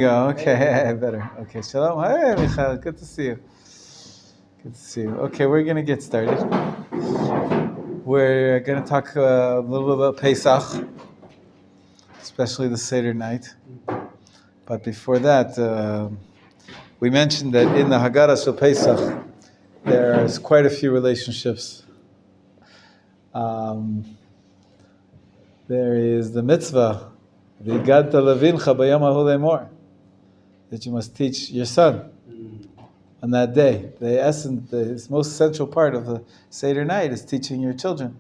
Go. Okay, better. Okay, shalom. Hey, Michael, good to see you. Good to see you. Okay, we're going to get started. We're going to talk a little bit about Pesach, especially the Seder night. But before that, we mentioned that in the Haggadah of Pesach, there's quite a few relationships. There is the mitzvah, V'yigadta levincha b'yom hahu lemor, that you must teach your son on that day. The most essential part of the Seder night is teaching your children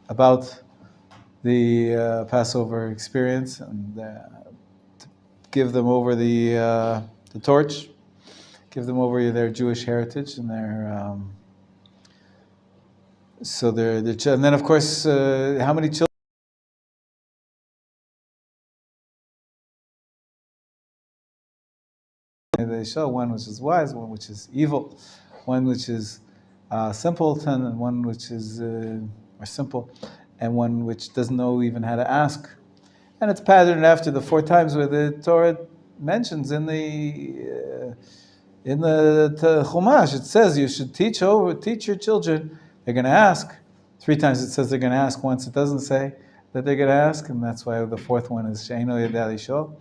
about the Passover experience and to give them over the torch, give them over their Jewish heritage and their and then of course how many children they show? One which is wise, one which is evil, one which is simpleton, and one which is or simple, and one which doesn't know even how to ask. And it's patterned after the 4 times where the Torah mentions in the Chumash. It says you should teach your children. They're going to ask. 3 times it says they're going to ask. Once it doesn't say that they're going to ask, and that's why the 4th one is She'eino Yodea Lishol.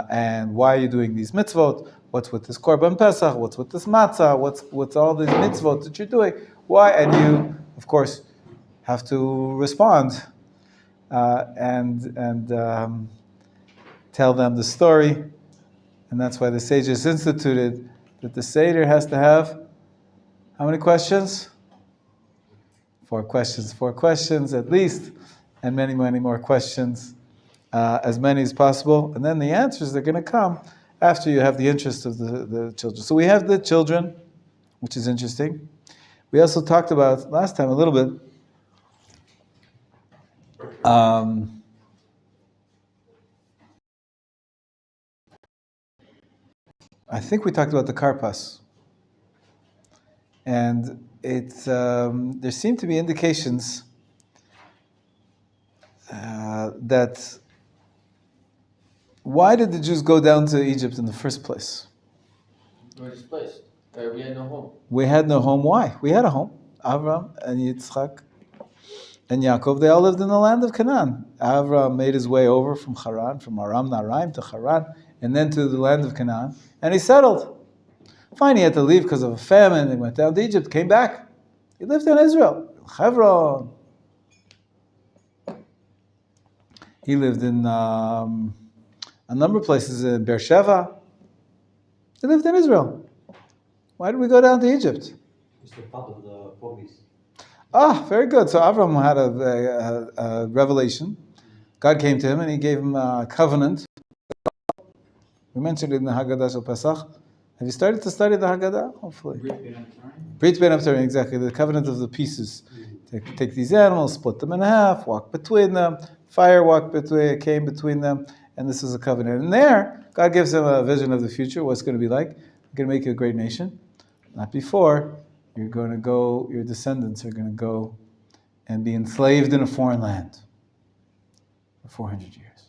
And why are you doing these mitzvot? What's with this Korban Pesach? What's with this matzah? What's all these mitzvot that you're doing? Why? And you, of course, have to respond and tell them the story. And that's why the sages instituted that the Seder has to have how many questions? 4 questions. 4 questions at least, and many, many more questions. As many as possible, and then the answers are going to come after you have the interest of the children. So we have the children, which is interesting. We also talked about last time a little bit I think we talked about the karpas, and it's there seem to be indications that why did the Jews go down to Egypt in the first place? We were displaced. We had no home. We had no home. Why? We had a home. Avram and Yitzchak and Yaakov, they all lived in the land of Canaan. Avram made his way over from Haran, from Aram Naraim to Haran, and then to the land of Canaan, and he settled. Fine, he had to leave because of a famine. He went down to Egypt, came back. He lived in Israel, Hebron. He lived in a number of places in Beersheba. He lived in Israel. Why did we go down to Egypt? It's the part of the promise. Very good. So Avram had a revelation. God came to him and he gave him a covenant. We mentioned it in the Haggadah of Pesach. Have you started to study the Haggadah? Hopefully. Brit Ben Abtarim, exactly. The covenant of the pieces. Take these animals, split them in half, walk between them. Fire came between them. And this is a covenant. And there, God gives him a vision of the future, what's going to be like. I'm going to make you a great nation. Not before. You're going to go, your descendants are going to go and be enslaved in a foreign land for 400 years.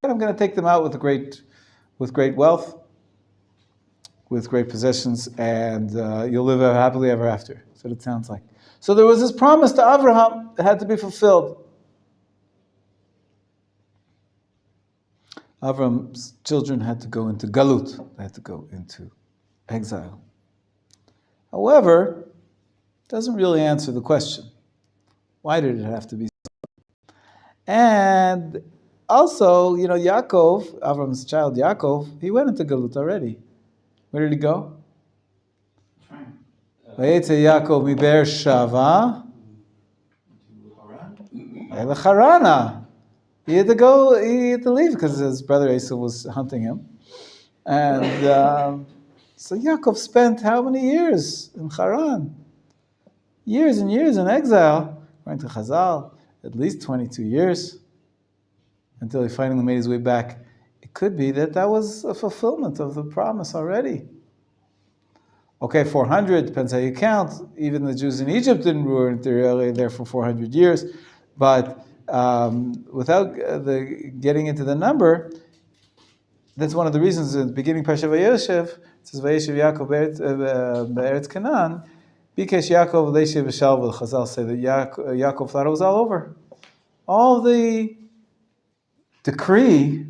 And I'm going to take them out with great wealth, with great possessions, and you'll live happily ever after. That's what it sounds like. So there was this promise to Abraham that had to be fulfilled. Avram's children had to go into galut. They had to go into exile. However, it doesn't really answer the question. Why did it have to be so? And also, Yaakov, Avram's child Yaakov, he went into galut already. Where did he go? Vayetze Yaakov mi Beersheva el Harana. He had to leave because his brother Esau was hunting him. And so Yaakov spent how many years in Haran? Years and years in exile. Going to Chazal, at least 22 years, until he finally made his way back. It could be that was a fulfillment of the promise already. Okay, 400, depends how you count. Even the Jews in Egypt didn't rule there for 400 years. But without getting into the number, that's one of the reasons in the beginning Parsha Vayeshev, it says Vayeshev Yaakov Be'eretz Canaan, because Yaakov Leishev V'Shalva, the Chazal say that Yaakov thought it was all over. All the decree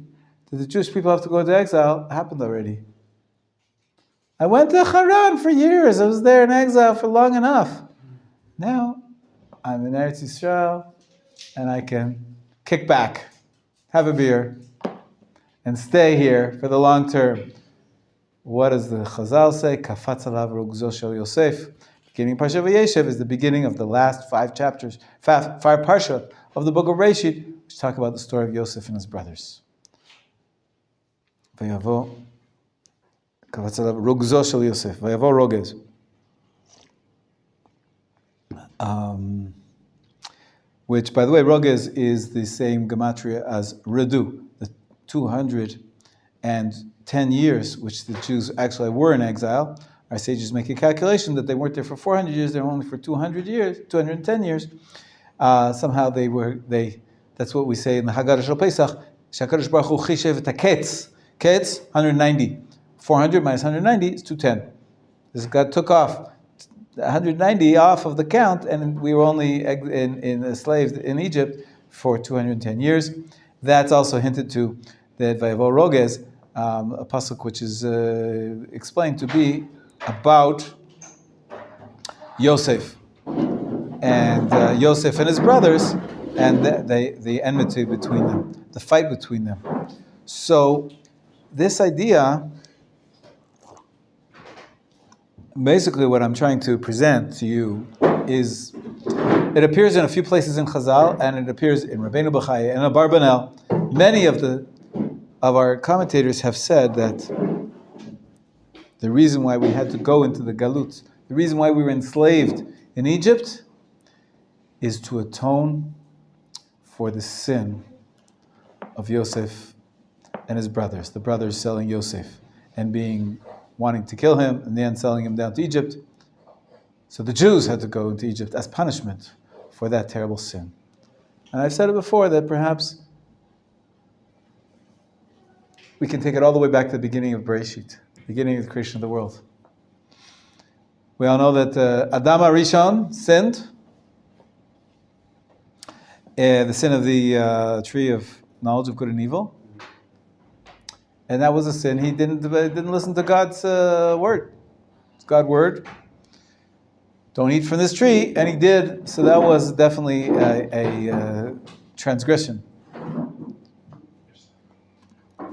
that the Jewish people have to go into exile happened already. I went to Haran for years. I was there in exile for long enough. Now I'm in Eretz Yisrael and I can kick back, have a beer, and stay here for the long term. What does the Chazal say? Kafatz alav rugzo shel Yosef. Beginning Parsha Vayeshev is the beginning of the last 5 chapters, 5 parsha of the book of Reshit, which talk about the story of Yosef and his brothers. Vayavo kafatz alav rugzo shel Yosef. Vayavo rogez. Which, by the way, rogez is the same gematria as redu, the 210 years which the Jews actually were in exile. Our sages make a calculation that they weren't there for 400 years; they were only for 200 years, 210 years. Somehow that's what we say in the Haggadah Shel Pesach. Shakadosh Baruch Hu chishev et haketz. Ketz 190. 400 minus 190 is 210. This God took off 190 off of the count, and we were only enslaved in Egypt for 210 years. That's also hinted to that Vayavo Rogez, a pasuk which is explained to be about Yosef and Yosef and his brothers, and the enmity between them, the fight between them. So this idea, basically what I'm trying to present to you is, it appears in a few places in Chazal, and it appears in Rabbeinu B'chai and Abarbanel. Many of our commentators have said that the reason why we had to go into the Galut, the reason why we were enslaved in Egypt, is to atone for the sin of Yosef and his brothers, the brothers selling Yosef and wanting to kill him, and then selling him down to Egypt. So the Jews had to go into Egypt as punishment for that terrible sin. And I've said it before that perhaps we can take it all the way back to the beginning of Bereshit, beginning of the creation of the world. We all know that Adam HaRishon sinned, the sin of the tree of knowledge of good and evil. And that was a sin. He didn't listen to God's word. It's God's word. Don't eat from this tree, and he did. So that was definitely a transgression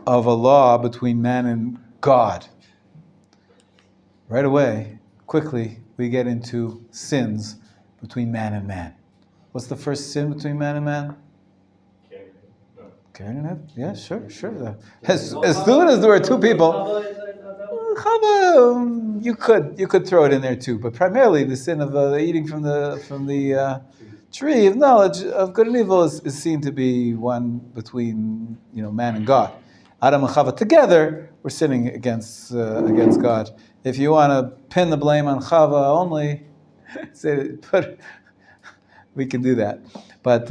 of a law between man and God. Right away, quickly, we get into sins between man and man. What's the first sin between man and man? Yeah, sure. As soon as there were two people, Chava, you could throw it in there too, but primarily the sin of eating from the tree of knowledge of good and evil is seen to be one between man and God. Adam and Chava together were sinning against God. If you want to pin the blame on Chava only, we can do that. But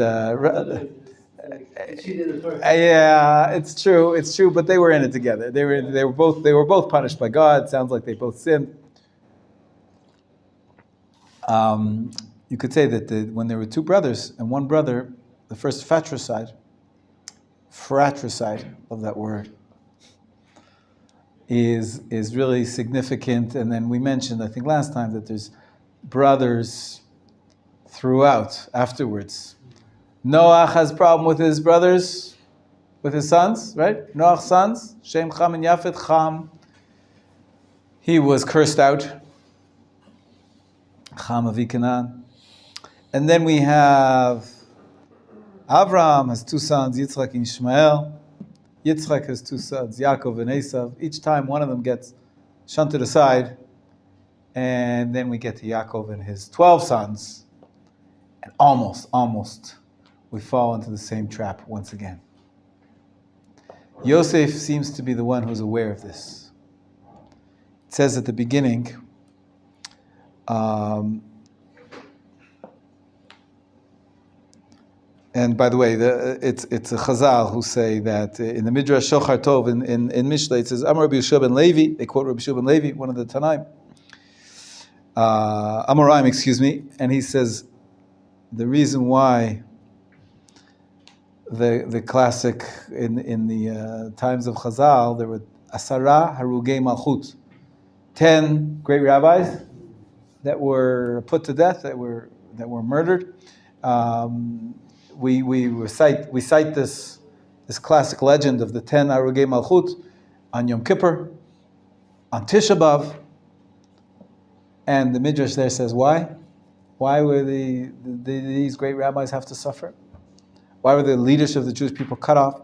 she did it first. yeah, it's true. But they were in it together. They were both punished by God. It sounds like they both sinned. You could say that when there were two brothers and one brother, the first fratricide of that word is really significant. And then we mentioned, I think last time, that there's brothers throughout afterwards. Noach has a problem with his brothers, with his sons, right? Noach's sons, Shem, Cham, and Yafet. Cham, he was cursed out. Cham avi Canaan. And then we have Avraham has 2 sons, Yitzchak and Ishmael. Yitzchak has 2 sons, Yaakov and Esav. Each time one of them gets shunted aside. And then we get to Yaakov and his 12 sons. And almost, we fall into the same trap once again. Yosef seems to be the one who's aware of this. It says at the beginning, And by the way, it's a Chazal who say that in the Midrash Shochar Tov in Mishlei it says Amar Rabbi Yeshua ben Levi. They quote Rabbi Yeshua ben Levi, one of the Tanaim, Amoraim, excuse me, and he says the reason why the classic in the times of Chazal there were Asara Harugei Malchut, 10 great rabbis that were put to death, that were murdered. We cite this classic legend of the 10 Arugei Malchut on Yom Kippur, on Tisha B'Av, and the Midrash there says why? Why were these great rabbis have to suffer? Why were the leadership of the Jewish people cut off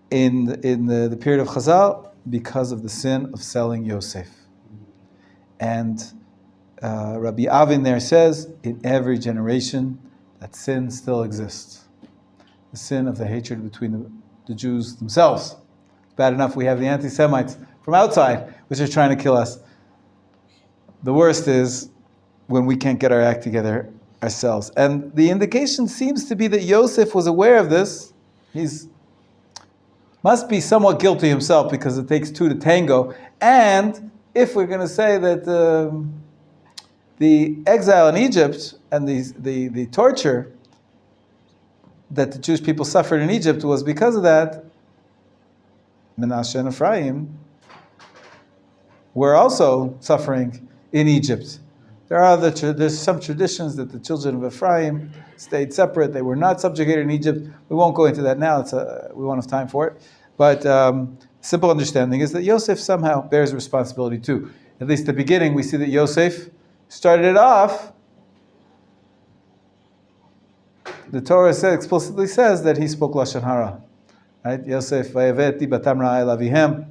in the period of Chazal? Because of the sin of selling Yosef. And Rabbi Avin there says, in every generation, that sin still exists. The sin of the hatred between the Jews themselves. It's bad enough we have the anti-Semites from outside, which are trying to kill us. The worst is when we can't get our act together ourselves. And the indication seems to be that Yosef was aware of this. He's must be somewhat guilty himself because it takes two to tango. And if we're going to say that the exile in Egypt and the torture that the Jewish people suffered in Egypt was because of that, Menachem and Ephraim were also suffering in Egypt. There's some traditions that the children of Ephraim stayed separate. They were not subjugated in Egypt. We won't go into that now. We won't have time for it. But simple understanding is that Yosef somehow bears responsibility too. At least at the beginning, we see that Yosef started it off. The Torah explicitly says that he spoke Lashon Hara. Right? Yosef vayaveti batam ra'ai lavihem.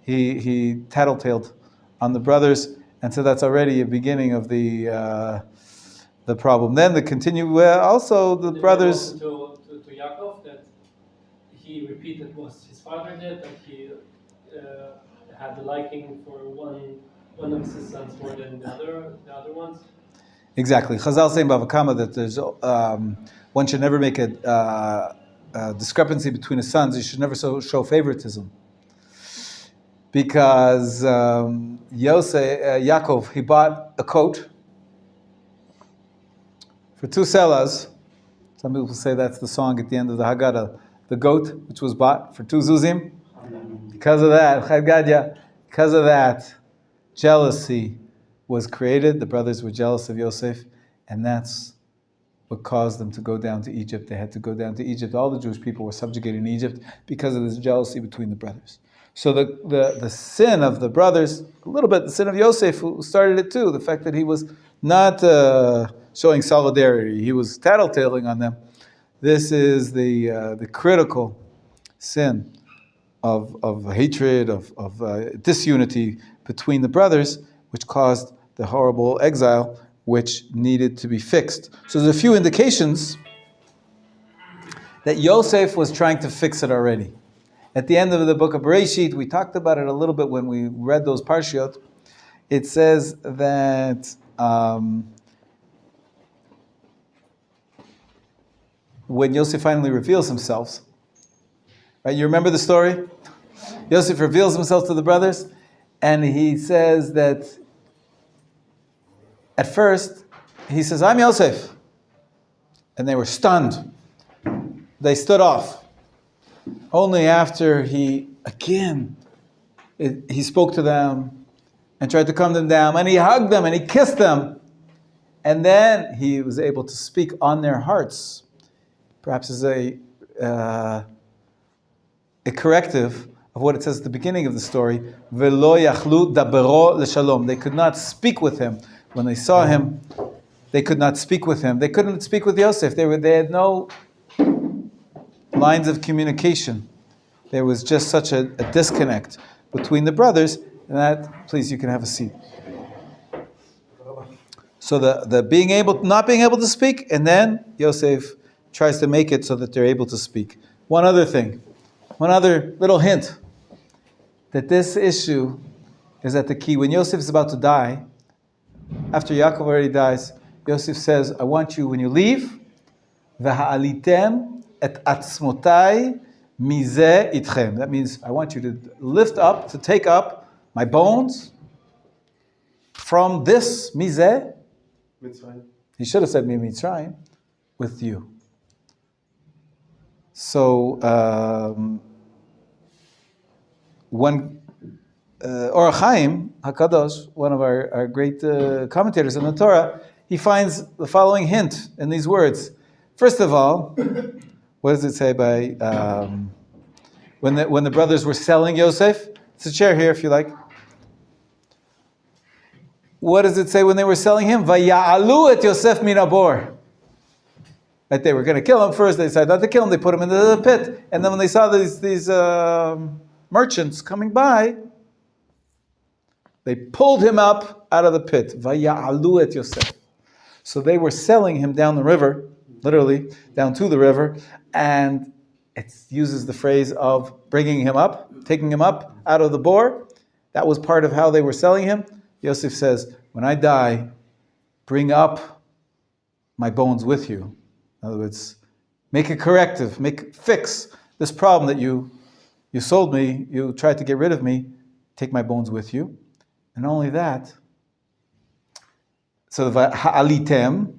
He tattletaled on the brothers. And so that's already a beginning of the problem. Then the continue. Also, the brothers. To Yaakov that he repeated what his father did, that he had the liking for one of his sons more than the other ones. Exactly. Chazal saying Bava Kama that there's one should never make a discrepancy between his sons. You should never show favoritism. Because Yaakov, he bought a coat for 2 selas. Some people say that's the song at the end of the Haggadah, the goat, which was bought for 2 zuzim. Because of that, jealousy was created. The brothers were jealous of Yosef, and that's what caused them to go down to Egypt. They had to go down to Egypt. All the Jewish people were subjugated in Egypt because of this jealousy between the brothers. So the sin of the brothers, a little bit the sin of Yosef, who started it too, the fact that he was not showing solidarity, he was tattletaling on them. This is the critical sin of hatred, of disunity between the brothers, which caused the horrible exile, which needed to be fixed. So there's a few indications that Yosef was trying to fix it already. At the end of the book of Bereshit, we talked about it a little bit when we read those parshiot. It says that when Yosef finally reveals himself, right? You remember the story? Yosef reveals himself to the brothers, and he says that at first, he says, "I'm Yosef." And they were stunned. They stood off. Only after he spoke to them and tried to calm them down, and he hugged them and he kissed them, and then he was able to speak on their hearts, perhaps as a corrective of what it says at the beginning of the story. Velo yachlu dabero leshalom. They could not speak with him when they saw him. They could not speak with him. They couldn't speak with Yosef. They had no lines of communication. There was just such a disconnect between the brothers, and that, please, you can have a seat. So the not being able to speak, and then Yosef tries to make it so that they're able to speak. One other thing, one other little hint, that this issue is at the key. When Yosef is about to die, after Yaakov already dies, Yosef says, "I want you, when you leave, V'ha'alitem et atzmotai mizeh itchem. That means I want you to lift up, to take up my bones from this mizeh. He should have said Mitzrayim with you. So when Or Chaim HaKadosh, one of our great commentators in the Torah, he finds the following hint in these words. First of all, what does it say by when the brothers were selling Yosef? It's a chair here if you like. What does it say when they were selling him? Vaya'alu et Yosef min habor. That they were going to kill him first. They decided not to kill him. They put him into the pit. And then when they saw these merchants coming by, they pulled him up out of the pit. Vaya'alu et Yosef. So they were selling him down the river, literally down to the river, and it uses the phrase of bringing him up, taking him up out of the bore. That was part of how they were selling him. Yosef says, when I die, bring up my bones with you. In other words, make a corrective, fix this problem that you sold me, you tried to get rid of me, take my bones with you. And not only that, so the ha'alitem,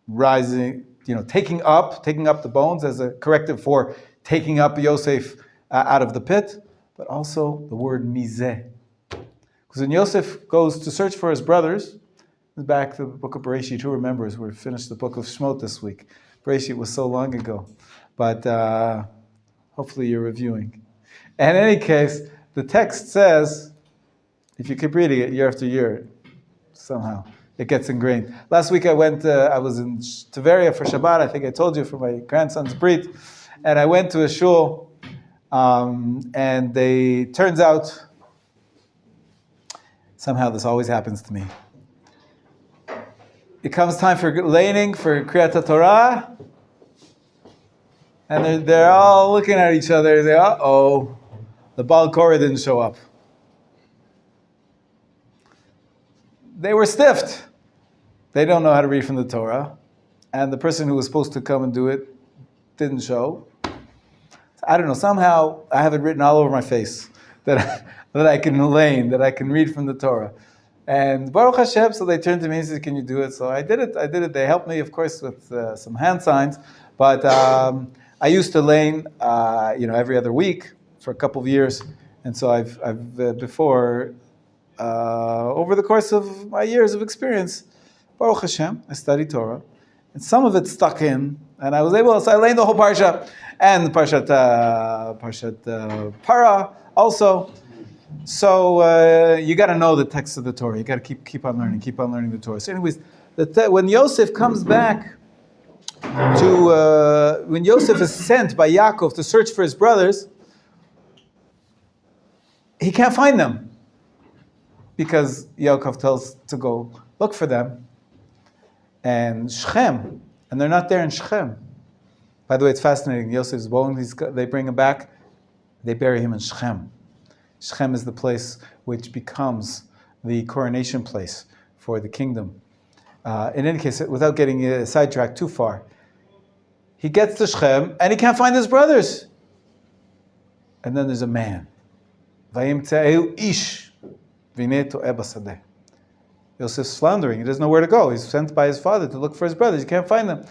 rising, taking up the bones as a corrective for taking up Yosef out of the pit, but also the word mizeh. Because when Yosef goes to search for his brothers, back to the book of Bereshit, who remembers? We finished the book of Shemot this week. Bereshit was so long ago, but hopefully you're reviewing. And in any case, the text says, if you keep reading it year after year, somehow it gets ingrained. Last week I was in Tveria for Shabbat, I think I told you, for my grandson's brit, and I went to a shul, and turns out, somehow this always happens to me. It comes time for laning, for Kriyat Torah, and they're all looking at each other. They say, uh-oh, the Baal Korah didn't show up. They were stiffed. They don't know how to read from the Torah, and the person who was supposed to come and do it didn't show. I don't know, somehow I have it written all over my face that I can lane, that I can read from the Torah. And Baruch Hashem, so they turned to me and said, can you do it? So I did it. They helped me, of course, with some hand signs. But I used to lane, every other week for a couple of years. And so I've before, over the course of my years of experience, Baruch Hashem, I studied Torah. And some of it stuck in. And I was able, so I laned the whole Parsha. And Parshat Para also. So you got to know the text of the Torah. You got to keep on learning the Torah. So, anyways, when Yosef comes back when Yosef is sent by Yaakov to search for his brothers, he can't find them because Yaakov tells to go look for them. And Shechem, and they're not there in Shechem. By the way, it's fascinating. Yosef's bones, they bring him back. They bury him in Shechem. Shechem is the place which becomes the coronation place for the kingdom. In any case, without getting sidetracked too far, he gets to Shechem and he can't find his brothers. And then there's a man. Vayimtze'eu ish v'nei to'eh basadeh. Yosef's floundering. He doesn't know where to go. He's sent by his father to look for his brothers. He can't find them.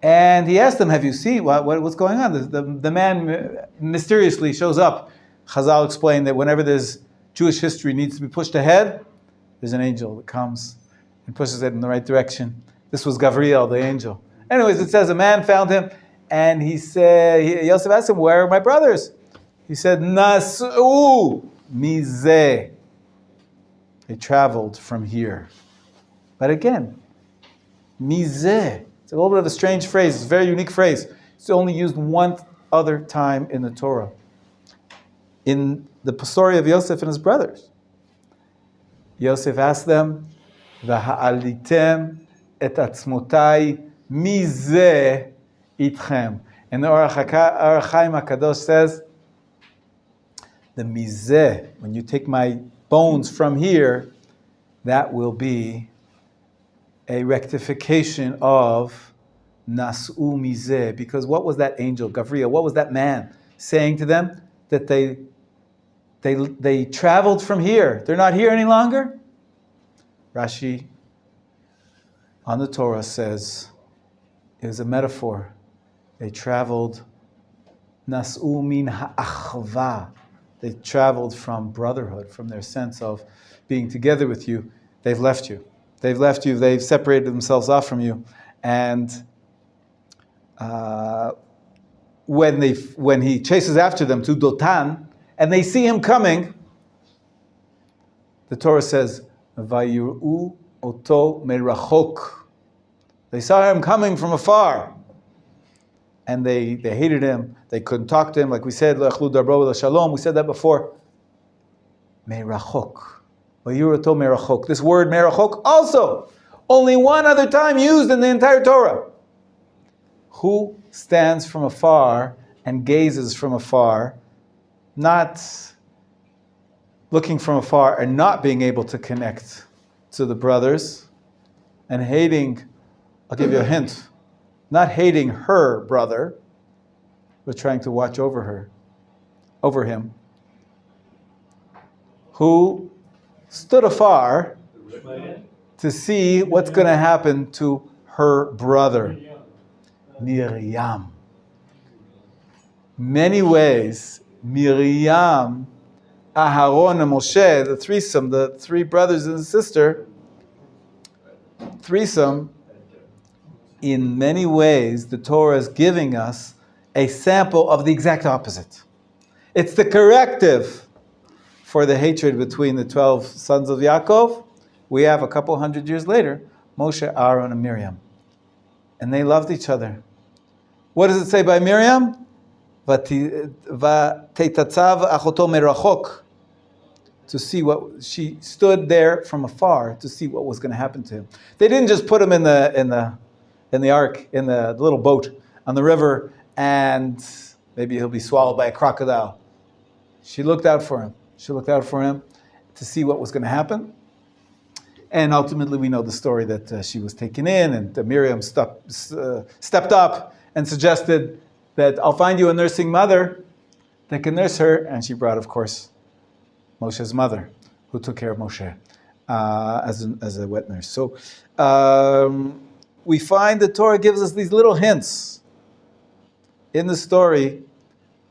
And he asked them, have you seen what's going on? The man mysteriously shows up. Chazal explained that whenever there's Jewish history needs to be pushed ahead, there's an angel that comes and pushes it in the right direction. This was Gavriel, the angel. Anyways, it says a man found him, and he said, Yosef asked him, where are my brothers? He said, Nas'u mizeh. They traveled from here. But again, mizeh. It's a little bit of a strange phrase. It's a very unique phrase. It's only used one other time in the Torah. In the story of Yosef and his brothers. Yosef asked them, V'ha'alitem et atzmotai mizeh itchem. And the Or Chaim HaKadosh says, the mizeh, when you take my bones from here, that will be a rectification of Nas'u mizeh. Because what was that angel, Gavriel, what was that man saying to them? That they traveled from here. They're not here any longer? Rashi on the Torah says, it was a metaphor. They traveled, nas'u min ha'achva. They traveled from brotherhood, from their sense of being together with you. They've left you. They've left you. They've separated themselves off from you. And when he chases after them to Dotan, and they see him coming, the Torah says, "Vayir'u oto merachok." They saw him coming from afar, and they hated him. They couldn't talk to him, like we said, "Le'achlu darbo shalom." We said that before. Merachok. Vayir'u oto merachok. This word merachok also only one other time used in the entire Torah. Who stands from afar and gazes from afar, not looking from afar and not being able to connect to the brothers, and hating, I'll give you a hint, not hating her brother, but trying to watch over him, who stood afar to see what's going to happen to her brother, Miriam. Many ways, Miriam, Aharon, and Moshe, the threesome, the three brothers and sister, threesome, in many ways, the Torah is giving us a sample of the exact opposite. It's the corrective for the hatred between the 12 sons of Yaakov. We have a couple hundred years later, Moshe, Aaron, and Miriam. And they loved each other. What does it say by Miriam? V'tetatzav achoto merachok. To see what, she stood there from afar to see what was going to happen to him. They didn't just put him in the ark, in the little boat on the river, and maybe he'll be swallowed by a crocodile. She looked out for him. She looked out for him to see what was going to happen. And ultimately, we know the story that she was taken in, and Miriam stepped up and suggested that I'll find you a nursing mother that can nurse her. And she brought, of course, Moshe's mother, who took care of Moshe as a wet nurse. So we find the Torah gives us these little hints in the story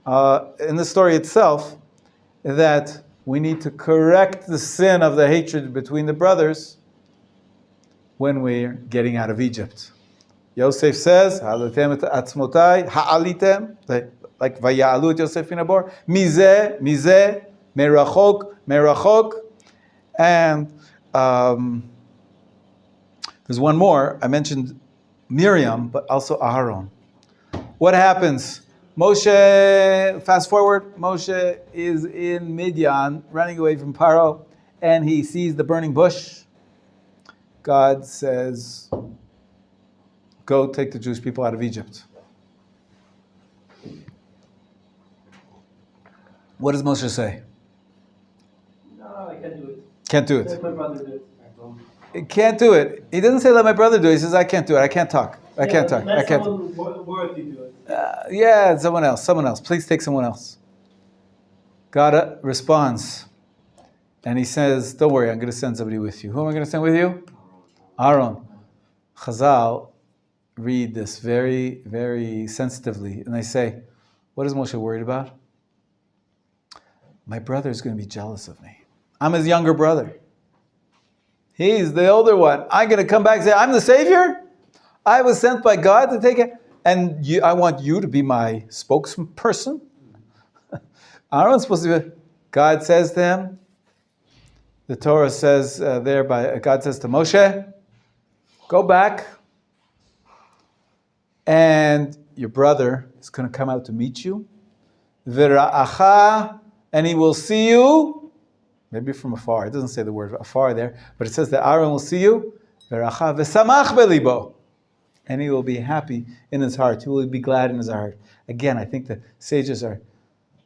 itself, that we need to correct the sin of the hatred between the brothers when we're getting out of Egypt. Yosef says, "Ha'alitem et atzmotai, ha'alitem," like vaya'alu et Yosef min habor, mizeh, merachok. And there's one more. I mentioned Miriam, but also Aharon. What happens? Moshe, fast forward, Moshe is in Midian, running away from Paro, and he sees the burning bush. God says, go take the Jewish people out of Egypt. What does Moshe say? No, I can't do it. Can't do it. Let my brother do it. Can't do it. He doesn't say let my brother do it. He says, I can't do it. I can't talk. I can't talk. Let I can't. someone worthy do it. Yeah, someone else. Please take someone else. God responds, and he says, don't worry, I'm going to send somebody with you. Who am I going to send with you? Aaron. Chazal read this very, very sensitively, and they say, what is Moshe worried about? My brother is going to be jealous of me. I'm his younger brother. He's the older one. I'm going to come back and say, I'm the Savior? I was sent by God to take it. And I want you to be my spokesperson. Aaron's supposed to be. God says to him, the Torah says God says to Moshe, go back, and your brother is going to come out to meet you. V'ra'acha, and he will see you, maybe from afar. It doesn't say the word afar there, but it says that Aaron will see you. V'ra'acha v'samach belibo. And he will be happy in his heart. He will be glad in his heart. Again, I think the sages are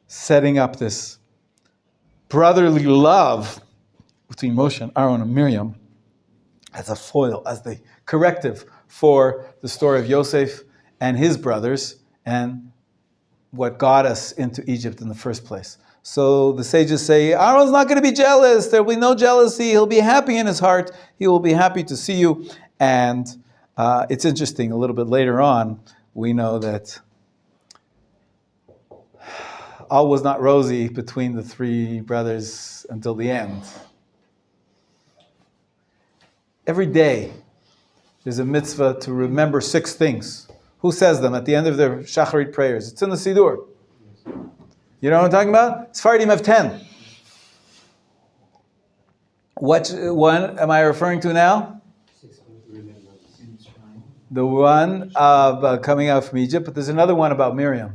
setting up this brotherly love between Moshe and Aaron and Miriam as a foil, as the corrective for the story of Yosef and his brothers and what got us into Egypt in the first place. So the sages say, Aaron's not going to be jealous. There will be no jealousy. He'll be happy in his heart. He will be happy to see you. And it's interesting, a little bit later on, we know that all was not rosy between the three brothers until the end. Every day, there's a mitzvah to remember 6 things. Who says them at the end of their shacharit prayers? It's in the Siddur. You know what I'm talking about? Sephardim have 10. What one am I referring to now? The one of coming out from Egypt, but there's another one about Miriam.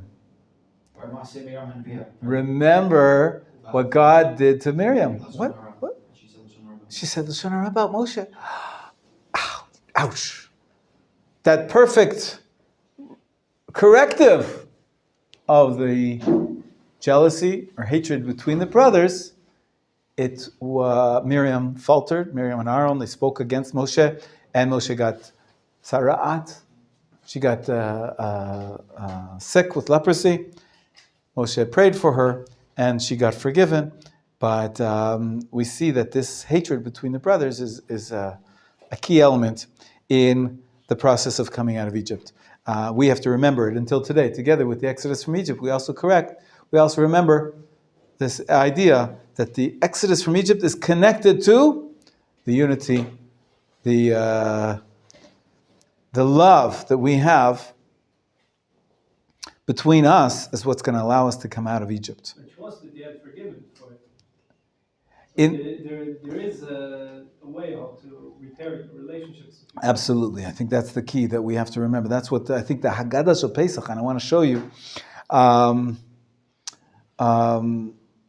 Remember what God did to Miriam. What? She said Lashon Hara about Moshe. Ouch. That perfect corrective of the jealousy or hatred between the brothers, Miriam faltered. Miriam and Aaron, they spoke against Moshe, and Moshe got sara'at. She got sick with leprosy. Moshe prayed for her, and she got forgiven. But we see that this hatred between the brothers is a key element in the process of coming out of Egypt. We have to remember it until today. Together with the Exodus from Egypt, we also remember this idea that the Exodus from Egypt is connected to the unity, the love that we have between us is what's going to allow us to come out of Egypt. Which was that they had forgiven for it. There is a way how to repair relationships. Absolutely. I think that's the key that we have to remember. That's what I think the Haggadah Shel Pesach, and I want to show you.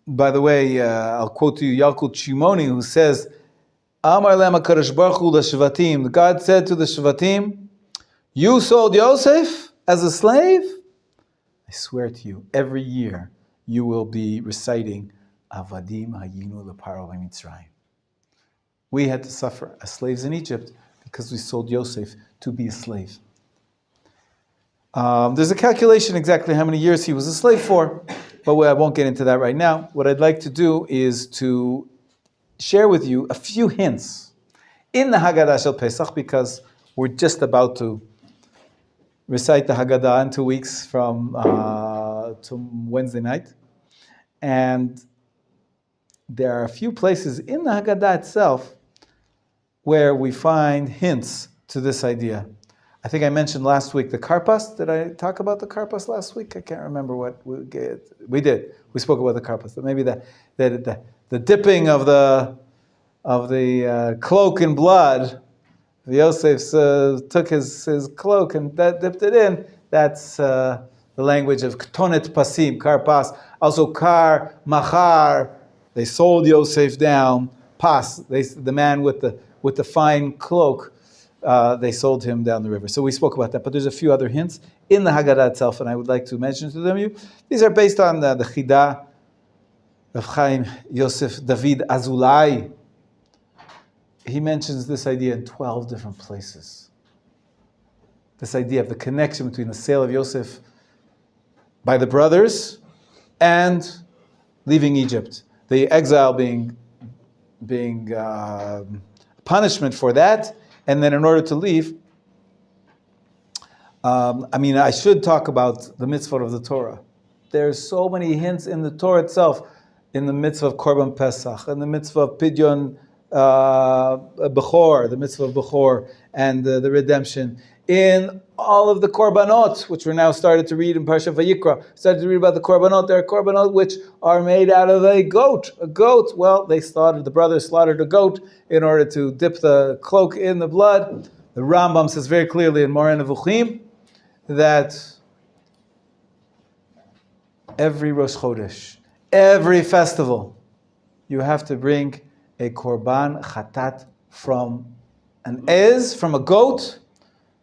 By the way, I'll quote to you Yalkut Shimoni, who says, Amar Lem HaKadosh Baruch Hu LaShvatim. God said to the Shvatim, you sold Yosef as a slave? I swear to you, every year you will be reciting Avadim Hayinu Leparo Mitzrayim. We had to suffer as slaves in Egypt because we sold Yosef to be a slave. There's a calculation exactly how many years he was a slave for, but I won't get into that right now. What I'd like to do is to share with you a few hints in the Haggadah Shel Pesach, because we're just about to recite the Haggadah in 2 weeks from to Wednesday night. And there are a few places in the Haggadah itself where we find hints to this idea. I think I mentioned last week the karpas. Did I talk about the karpas last week? I can't remember what we did. We spoke about the karpas. Maybe the dipping of the cloak in blood. Yosef took his cloak and dipped it in. That's the language of ktonet pasim, karpas. Also kar, machar. They sold Yosef down. Pas, the man with the fine cloak. They sold him down the river. So we spoke about that, but there's a few other hints in the Haggadah itself, and I would like to mention to them you. These are based on the Chidah of Chaim Yosef David Azulai. He mentions this idea in 12 different places. This idea of the connection between the sale of Yosef by the brothers and leaving Egypt. The exile being punishment for that. And then in order to leave, I should talk about the mitzvah of the Torah. There's so many hints in the Torah itself, in the mitzvah of Korban Pesach, in the mitzvah of Pidyon Bechor, the mitzvah of Bechor, and the redemption. In all of the Korbanot, which we're now started to read in Parshat Vayikra, started to read about the Korbanot. There are Korbanot which are made out of a goat. A goat, well, the brothers slaughtered a goat in order to dip the cloak in the blood. The Rambam says very clearly in Moreh Nevuchim that every Rosh Chodesh, every festival, you have to bring a korban chatat from from a goat,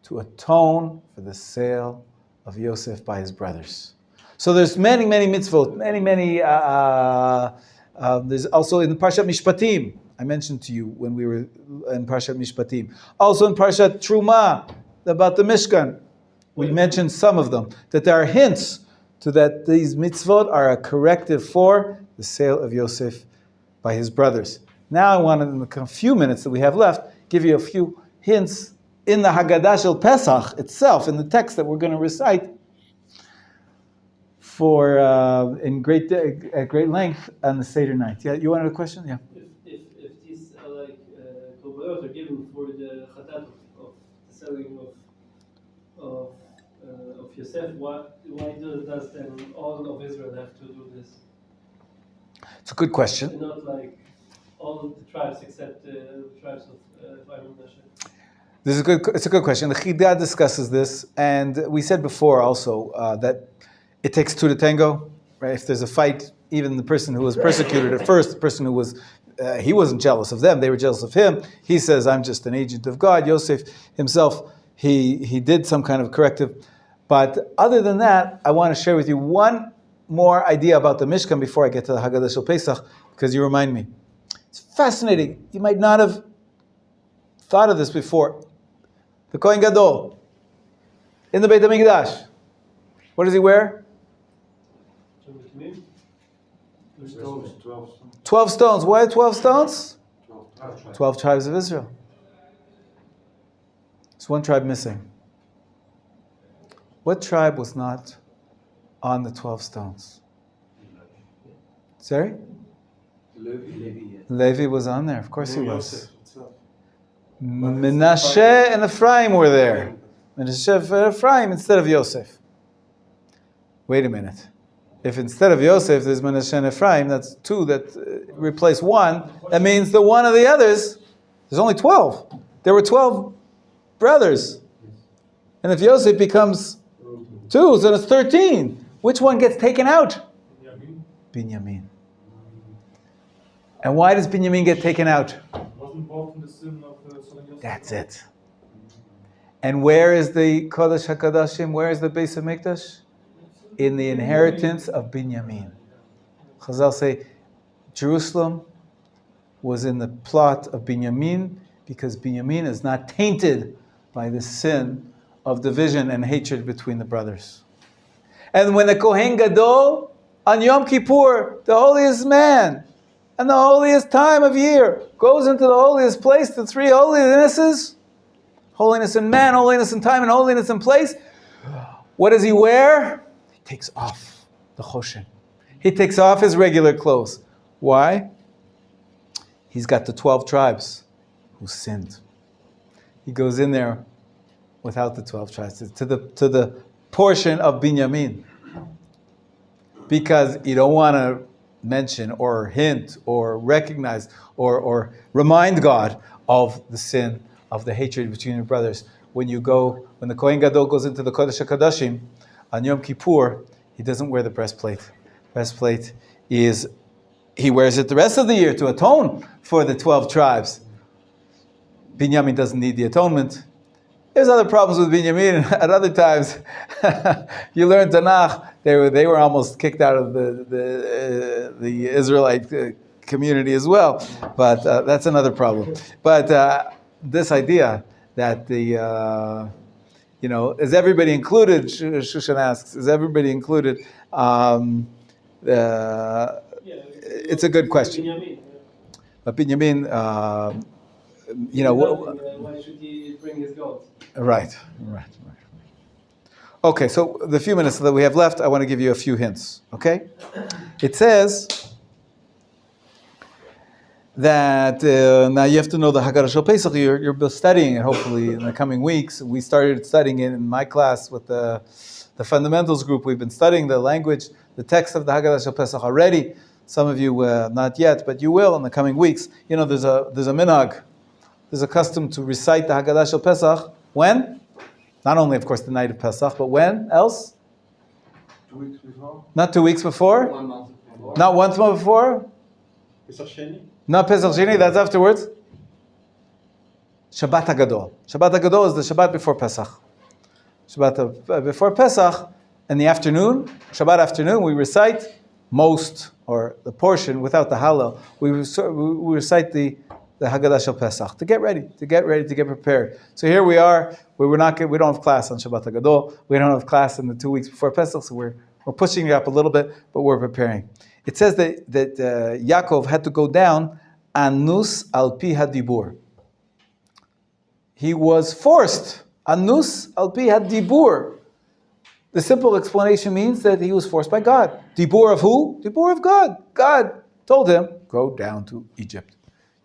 to atone for the sale of Yosef by his brothers. So there's many mitzvot, many. There's also in Parshat Mishpatim. I mentioned to you when we were in Parshat Mishpatim. Also in Parshat Truma, about the Mishkan. We mentioned some of them, that there are hints to that these mitzvot are a corrective for the sale of Yosef by his brothers. Now I want to, in the few minutes that we have left, give you a few hints in the Haggadah Shel Pesach itself, in the text that we're going to recite for at great length on the Seder night. Yeah, you wanted a question? Yeah. If these are like korbanot are given for the chatat of the selling of Yosef, why does then all of Israel have to do this? It's a good question. And not like all the tribes except the tribes of Menachem. It's a good question. The Chidah discusses this, and we said before also that it takes two to tango. Right? If there's a fight, even the person who was persecuted at first, the person who was he wasn't jealous of them; they were jealous of him. He says, "I'm just an agent of God." Yosef himself, he did some kind of corrective. But other than that, I want to share with you one more idea about the Mishkan before I get to the Haggadah Shel Pesach, because you remind me. It's fascinating. You might not have thought of this before. The Kohen Gadol in the Beit HaMikdash. What does he wear? 12 stones. Why 12 stones? 12 tribes of Israel. There's one tribe missing. What tribe was not on the 12 stones? Sorry? Levi was on there. Of course he was. Menachem and Ephraim were there. Menachem and Ephraim instead of Yosef. Wait a minute. If instead of Yosef there's Menachem and Ephraim, that's two that replace one. That means the one of the others, there's only 12. There were 12 brothers. And if Yosef becomes 2, then it's 13. Which one gets taken out? Binyamin. And why does Binyamin get taken out? That's it. And where is the Kodesh HaKodashim? Where is the Beis HaMikdash? In the inheritance of Binyamin. Chazal say Jerusalem was in the plot of Binyamin because Binyamin is not tainted by the sin of division and hatred between the brothers. And when the Kohen Gadol on Yom Kippur, the holiest man and the holiest time of year, goes into the holiest place, the three holinesses, holiness in man, holiness in time, and holiness in place, what does he wear? He takes off the choshen. He takes off his regular clothes. Why? He's got the 12 tribes who sinned. He goes in there without the 12 tribes, to the portion of Binyamin. Because you don't want to mention or hint or recognize or remind God of the sin of the hatred between your brothers. When the Kohen Gadol goes into the Kodesh HaKodashim on Yom Kippur, he doesn't wear the breastplate. Breastplate he wears it the rest of the year to atone for the 12 tribes. Binyamin doesn't need the atonement. There's other problems with Binyamin. At other times, you learn Tanakh. They were almost kicked out of the Israelite community as well. But that's another problem. But this idea that is everybody included? Shushan asks, is everybody included? It's a good question. Binyamin, But Binyamin, why should he bring his goats? Right. Okay, so the few minutes that we have left, I want to give you a few hints. Okay? It says that now you have to know the Haggadah Shel Pesach. You're studying it hopefully in the coming weeks. We started studying it in my class with the fundamentals group. We've been studying the language, the text of the Haggadah Shel Pesach already. Some of you not yet, but you will in the coming weeks. There's a minhag. There's a custom to recite the Haggadah Shel Pesach. When? Not only, of course, the night of Pesach, but when else? 2 weeks before. Not 2 weeks before? 1 month before. Not 1 month before? Pesach Sheni. Not Pesach Sheni, that's afterwards. Shabbat HaGadol. Shabbat HaGadol is the Shabbat before Pesach. Shabbat before Pesach, in the afternoon, Shabbat afternoon, we recite most, or the portion without the Hallel. We recite the the Haggadah Shel Pesach, to get ready, to get prepared. So here we are. We don't have class on Shabbat HaGadol. We don't have class in the 2 weeks before Pesach, so we're pushing it up a little bit, but we're preparing. It says that Yaakov had to go down anus al pi hadibur. He was forced. Anus al pi hadibur. The simple explanation means that he was forced by God. Dibur of who? Dibur of God. God told him, go down to Egypt.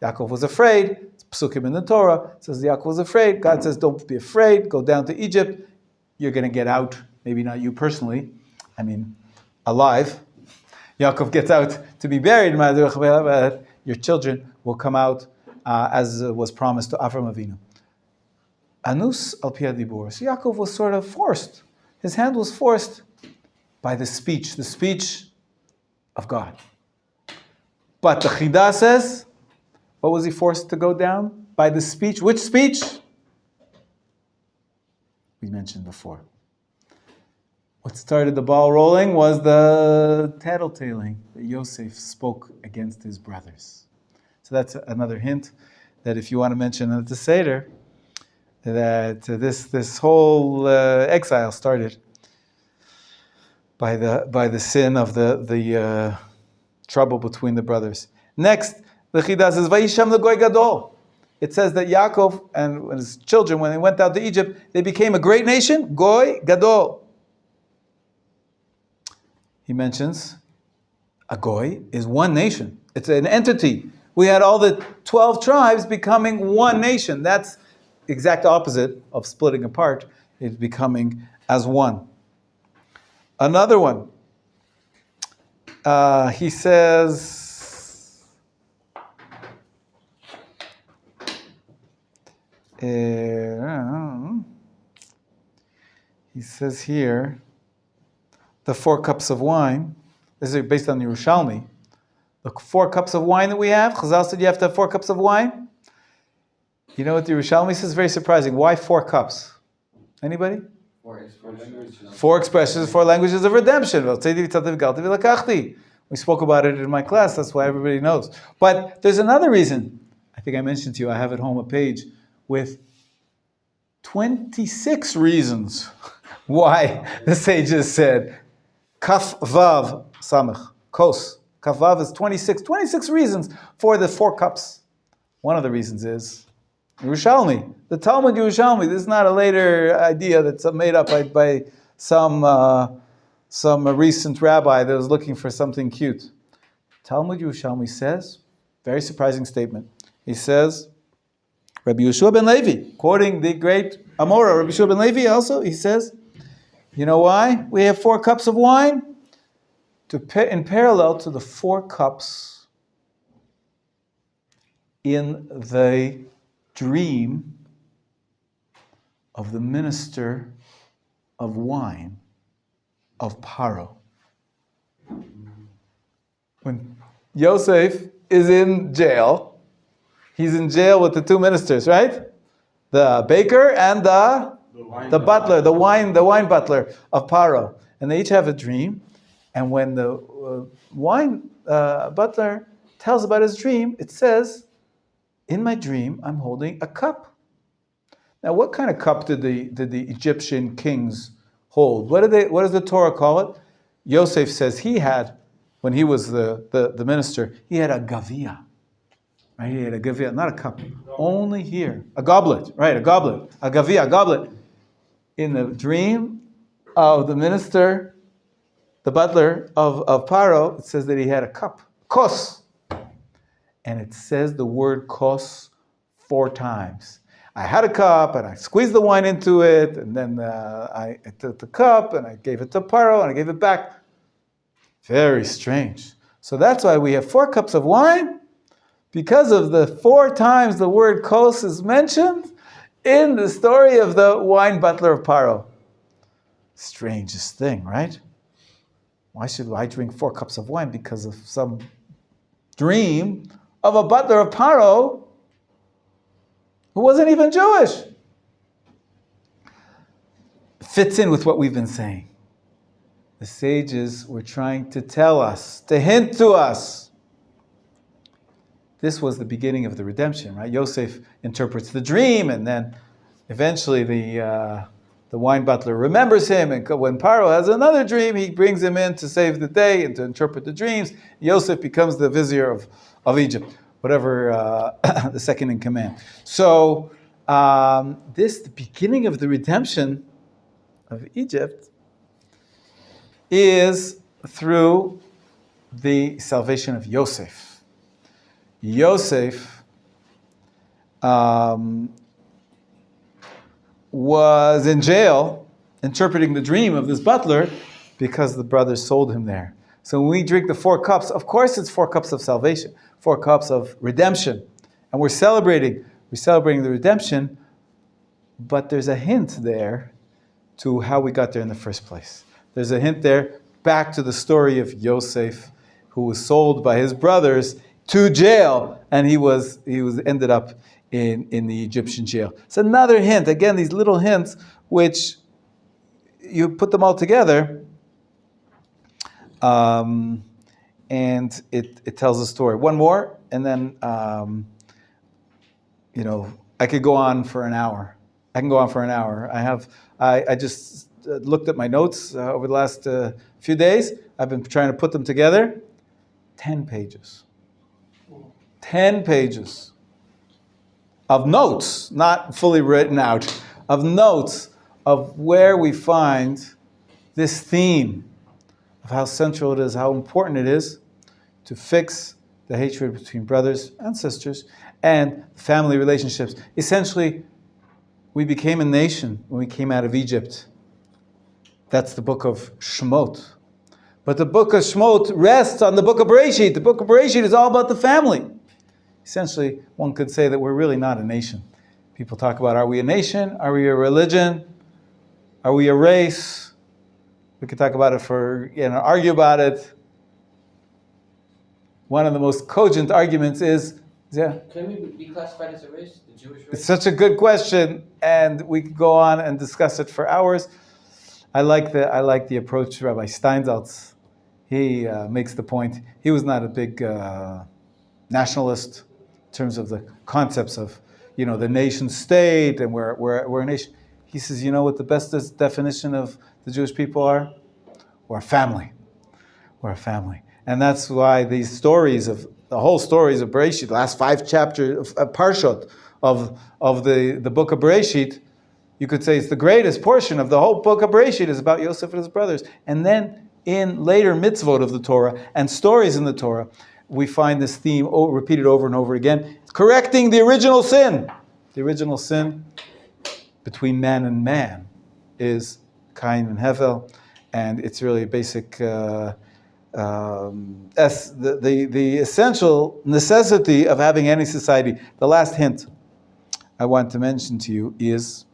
Yaakov was afraid. It's Psukim in the Torah. It says Yaakov was afraid. God says, don't be afraid. Go down to Egypt. You're going to get out. Maybe not you personally. I mean, alive. Yaakov gets out to be buried. But your children will come out as was promised to Avram Avinu. Anus al pi hadibur. So Yaakov was sort of forced. His hand was forced by the speech of God. But the Chidah says, what was he forced to go down? By the speech. Which speech? We mentioned before. What started the ball rolling was the tattletaling that Yosef spoke against his brothers. So that's another hint that if you want to mention at the Seder, that this whole exile started by the sin of the trouble between the brothers. Next, the Chidah says, "Vayisham legoy gadol." It says that Yaakov and his children, when they went out to Egypt, they became a great nation. Goy gadol. He mentions a goy is one nation. It's an entity. We had all the 12 tribes becoming one nation. That's the exact opposite of splitting apart. It's becoming as one. Another one. He says, here, the 4 cups of wine. This is based on the Yerushalmi. The 4 cups of wine that we have. Chazal said you have to have 4 cups of wine. You know what the Yerushalmi says? Very surprising. Why 4 cups? Anybody? 4 expressions. 4 expressions, 4 languages of redemption. We spoke about it in my class. That's why everybody knows. But there's another reason. I think I mentioned to you, I have at home a page with 26 reasons why the sages said Kaf Vav Samach Kos. Kaf Vav is 26. 26 reasons for the 4 cups. One of the reasons is Yerushalmi, the Talmud Yerushalmi. This is not a later idea that's made up by some recent rabbi that was looking for something cute. Talmud Yerushalmi says, very surprising statement. He says, Rabbi Yeshua ben Levi, quoting the great Amora, Rabbi Yeshua ben Levi also, he says, you know why we have 4 cups of wine? In parallel to the 4 cups in the dream of the minister of wine of Paro. When Yosef is in jail, he's in jail with the 2 ministers, right? The baker and the butler, the wine butler of Paro. And they each have a dream. And when the wine butler tells about his dream, it says, in my dream, I'm holding a cup. Now, what kind of cup did the Egyptian kings hold? What does the Torah call it? Yosef says he had, when he was the minister, he had a gavia. Right? He had a gavia, not a cup. Only here. A goblet, right? A goblet. A gavia, a goblet. In the dream of the minister, the butler of Paro, it says that he had a cup. Kos. And it says the word kos 4 times. I had a cup, and I squeezed the wine into it, and then I took the cup, and I gave it to Paro, and I gave it back. Very strange. So that's why we have 4 cups of wine, because of the 4 times the word kos is mentioned in the story of the wine butler of Paro. Strangest thing, right? Why should I drink 4 cups of wine? Because of some dream of a butler of Paro who wasn't even Jewish. Fits in with what we've been saying. The sages were trying to tell us, to hint to us, this was the beginning of the redemption, right? Yosef interprets the dream, and then eventually the wine butler remembers him, and when Paro has another dream, he brings him in to save the day and to interpret the dreams. Yosef becomes the vizier of Egypt, whatever the second in command. So the beginning of the redemption of Egypt is through the salvation of Yosef. Yosef was in jail interpreting the dream of this butler because the brothers sold him there. So when we drink the 4 cups, of course it's 4 cups of salvation, 4 cups of redemption. And we're celebrating the redemption, but there's a hint there to how we got there in the first place. There's a hint there back to the story of Yosef, who was sold by his brothers to jail, and he was ended up in the Egyptian jail. It's another hint. Again, these little hints, which you put them all together, and it tells a story. One more, and then I could go on for an hour. I just looked at my notes over the last few days. I've been trying to put them together. 10 pages. 10 pages of notes, not fully written out, of notes of where we find this theme of how central it is, how important it is to fix the hatred between brothers and sisters and family relationships. Essentially, we became a nation when we came out of Egypt. That's the book of Shemot. But the book of Shemot rests on the book of Bereshit. The book of Bereshit is all about the family. Essentially, one could say that we're really not a nation. People talk about, are we a nation? Are we a religion? Are we a race? We could talk about it argue about it. One of the most cogent arguments is, Can we be classified as a race, the Jewish race? It's such a good question, and we could go on and discuss it for hours. I like the approach Rabbi Steinsaltz. He makes the point. He was not a big nationalist in terms of the concepts of, the nation state and we're a nation. He says, you know what the best definition of the Jewish people are? We're a family. We're a family. And that's why these stories the whole stories of Bereshit, the last 5 chapters of Parshot of the book of Bereshit, you could say it's the greatest portion of the whole book of Bereshit is about Yosef and his brothers. And then in later mitzvot of the Torah and stories in the Torah, we find this theme repeated over and over again, correcting the original sin. The original sin between man and man is Cain and Hevel, and it's really basic, the essential necessity of having any society. The last hint I want to mention to you is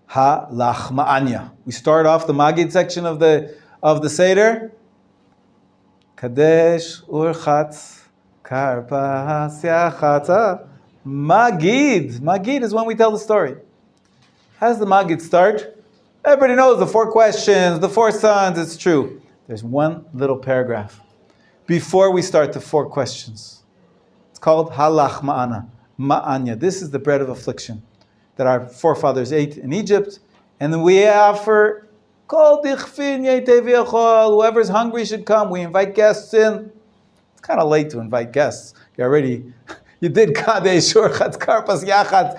Ha-lach-ma'anya. We start off the Magid section of the Seder. Kadesh urchatz karpas yachata. Magid. Magid is when we tell the story. How does the Magid start? Everybody knows the 4 questions, the 4 sons, it's true. There's one little paragraph before we start the 4 questions. It's called halach ma'anya. This is the bread of affliction that our forefathers ate in Egypt. And then we offer, kol dichfin yeitev yachol, whoever's hungry should come. We invite guests in. It's kind of late to invite guests. You did Kadesh urchatz karpas yachat.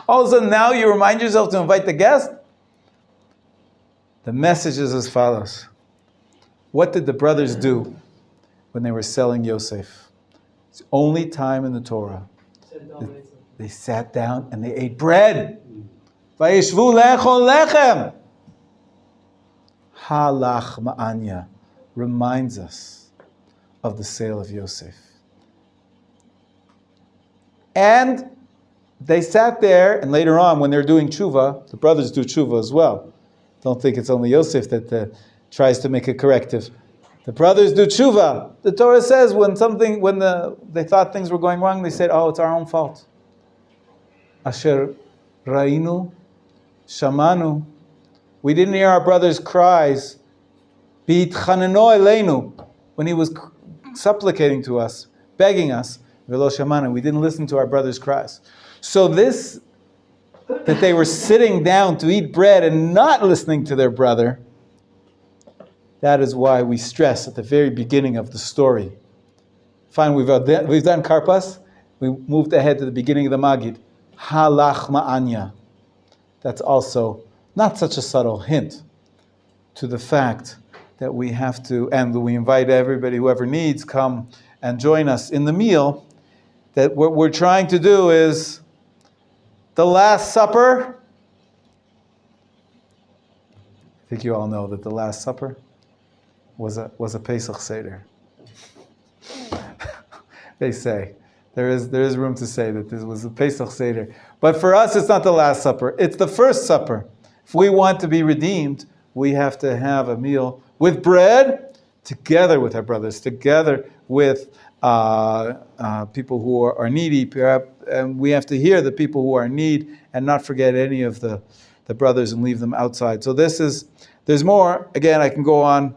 All of a sudden now you remind yourself to invite the guest? The message is as follows. What did the brothers do when they were selling Yosef? It's the only time in the Torah. They sat down and they ate bread. Vayishvu lechol lechem. Halach ma'anya reminds us of the sale of Yosef. And they sat there, and later on when they're doing tshuva, the brothers do tshuva as well. Don't think it's only Yosef that tries to make a corrective. The brothers do tshuva. The Torah says when they thought things were going wrong, they said, it's our own fault. Asher Rainu, Shamanu. We didn't hear our brother's cries. B'itchaneno eleinu, when he was supplicating to us. begging us, v'lo shamanu, we didn't listen to our brother's cries. So this, that they were sitting down to eat bread and not listening to their brother, that is why we stress at the very beginning of the story. Fine, we've done Karpas, we moved ahead to the beginning of the Magid. Halach ma'anya. That's also not such a subtle hint to the fact that we have to, and we invite everybody, whoever needs, come and join us in the meal, that what we're trying to do is the Last Supper. I think you all know that the Last Supper was a Pesach Seder. They say. There is room to say that this was a Pesach Seder. But for us, it's not the Last Supper. It's the First Supper. If we want to be redeemed, we have to have a meal with bread, together with our brothers, together with people who are needy. And we have to hear the people who are in need and not forget any of the brothers and leave them outside. So there's more. Again, I can go on,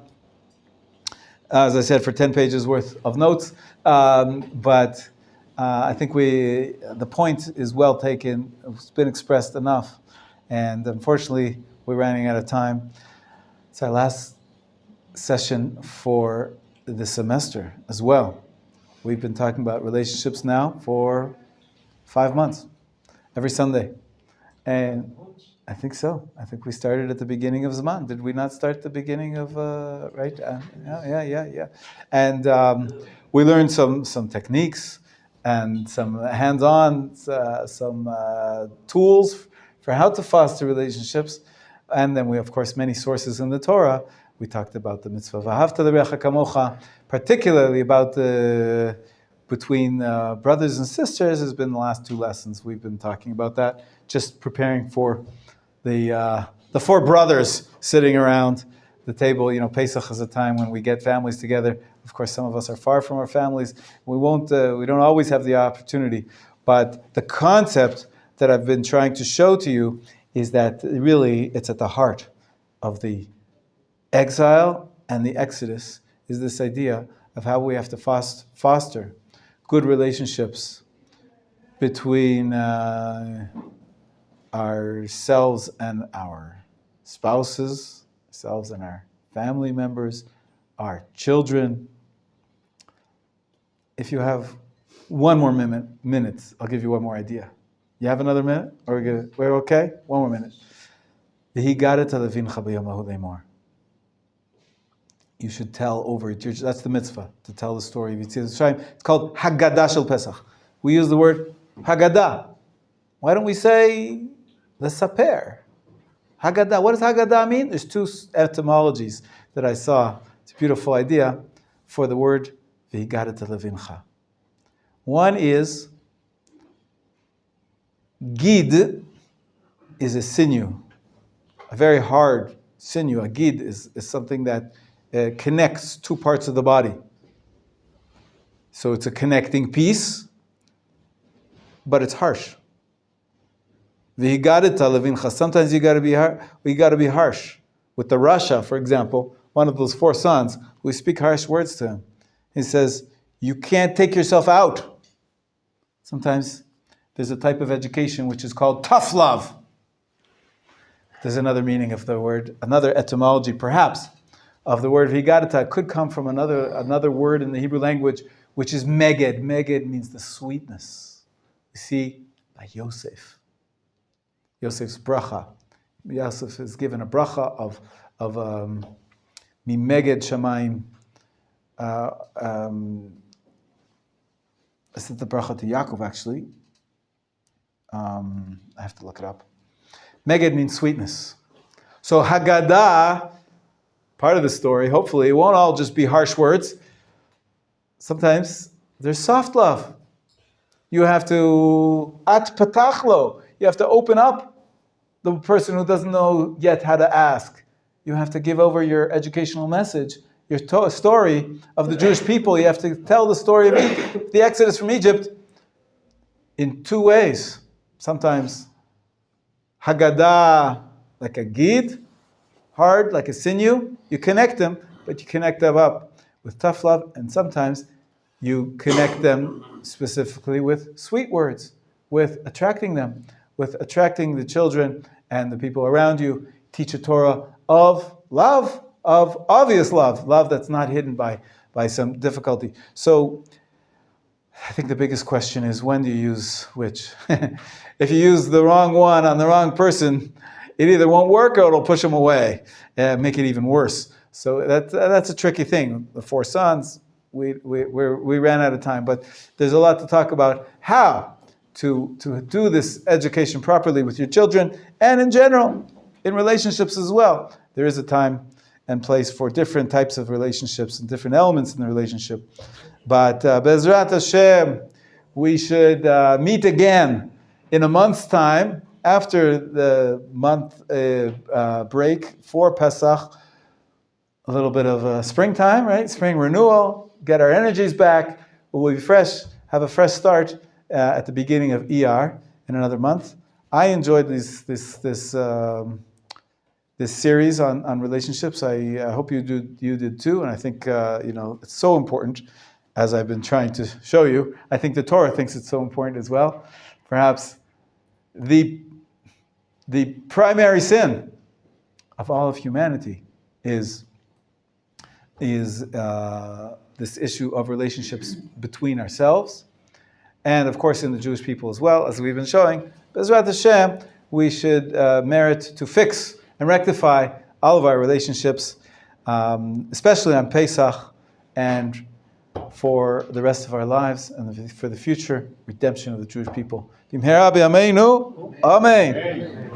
as I said, for 10 pages worth of notes. But I think the point is well taken. It's been expressed enough. And unfortunately, we're running out of time. It's our last session for the semester as well. We've been talking about relationships now for 5 months, every Sunday. And I think so. I think we started at the beginning of Zman. Did we not start the beginning of, right? Yeah. And we learned some techniques and some hands-on, some tools for how to foster relationships. And then we, of course, many sources in the Torah. We talked about the mitzvah V'ahavta l'reacha kamocha, particularly about the between brothers and sisters has been the last 2 lessons. We've been talking about that, just preparing for the 4 brothers sitting around the table. You know, Pesach is a time when we get families together. Of course, some of us are far from our families. We don't always have the opportunity. But the concept that I've been trying to show to you is that really it's at the heart of the exile and the Exodus, is this idea of how we have to foster good relationships between ourselves and our spouses, ourselves and our family members, our children. If you have one more minute, I'll give you one more idea. You have another minute? Or we're okay? One more minute. You should tell over. That's the mitzvah, to tell the story of Yetzias Mitzrayim. It's called Haggadah Shel Pesach. We use the word Haggadah. Why don't we say the Saper? Haggadah. What does Haggadah mean? There's 2 etymologies that I saw. It's a beautiful idea for the word V'higadat levincha. One is Gid is a sinew, a very hard sinew. A gid is something that connects 2 parts of the body. So it's a connecting piece, but it's harsh. Sometimes we got to be harsh. With the Rasha, for example, one of those 4 sons, we speak harsh words to him. He says, you can't take yourself out. Sometimes there's a type of education which is called tough love. There's another meaning of the word, another etymology perhaps of the word Higadata. Could come from another word in the Hebrew language, which is meged. Meged means the sweetness. You see, by Yosef. Yosef's bracha. Yosef is given a bracha of mimeged shamayim. This is the bracha to Yaakov actually. I have to look it up. Meged means sweetness. So Haggadah, part of the story, hopefully, it won't all just be harsh words. Sometimes there's soft love. You have to at patachlo. You have to open up the person who doesn't know yet how to ask. You have to give over your educational message, your story of the Jewish people. You have to tell the story of Egypt, the Exodus from Egypt, in 2 ways. Sometimes Haggadah, like a gid, hard, like a sinew. You connect them, but you connect them up with tough love. And sometimes You connect them specifically with sweet words, with attracting them, with attracting the children and the people around you. Teach a Torah of love, of obvious love, love that's not hidden by some difficulty. So I think the biggest question is, when do you use which? If you use the wrong one on the wrong person, it either won't work or it'll push them away and make it even worse. So that's a tricky thing. The 4 sons, we ran out of time, but there's a lot to talk about how to do this education properly with your children, and in general, in relationships as well. There is a time and place for different types of relationships and different elements in the relationship. But Bezrat Hashem, we should meet again in a month's time, after the month break for Pesach. A little bit of springtime, right? Spring renewal, get our energies back. We'll be fresh, have a fresh start at the beginning of ER in another month. I enjoyed this series on relationships. I hope you did too, and I think it's so important, as I've been trying to show you. I think the Torah thinks it's so important as well. Perhaps the primary sin of all of humanity is this issue of relationships between ourselves, and of course in the Jewish people as well, as we've been showing. Bezrat Hashem, we should merit to fix and rectify all of our relationships, especially on Pesach, and for the rest of our lives, and for the future redemption of the Jewish people. B'mehera b'yameinu, Amen.